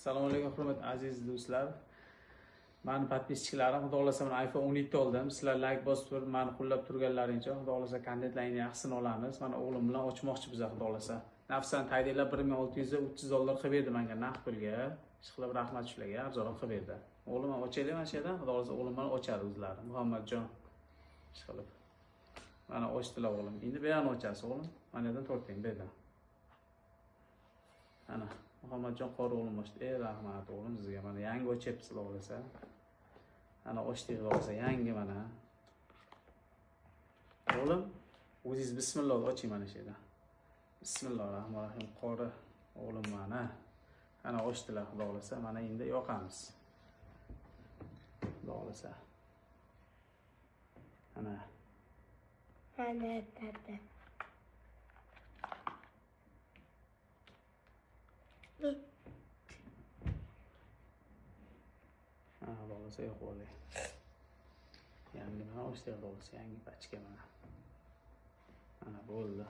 Assalomu alaykum hurmatli aziz do'stlar. Mani podpischiklarim, xudo xolasa men iPhone 17 oldim. Sizlar like bosib turib meni qo'llab turganlaring uchun xudo xolasa kontentlarning yaxshisini olamiz. Mana o'g'lim bilan ochmoqchi biz xudo xolasa. Nafsan taydinglar 1600 ga 300 dollar qilib berdi menga naqd pulga. Ishqilib rahmat shularga, arzon qilib berdi. O'g'lim ham ochaylik mana shu yerdan. Xudo xolasa o'g'lim bilan ochadi o'zlari. Muhammadjon. Ishqilib. Mana ochdilar o'g'lim. Endi bu yerni ochasiz o'g'lim. Mana yerdan torting bu yerdan. Ana Muhammadjon qori o'g'lim ochdi. Rahmat o'g'lim sizga. Mana yangi ochyapsiz xudo xolasa. Ana ochdik xudo xolasa yangi mana. O'g'lim o'zingiz bismillah oching mana shu yerdan. Bismillahirrohmanirrohim. Qori o'g'lim mana. Ana ochdilar xudo xolasa. Mana endi yoqamiz. Xudo xolasa. Ana. Ana tata. Xudo xolasa yo'q bo'ldi. Yangi mana ochdik xudo xolasa yangi pachka mana. Ana bo'ldi.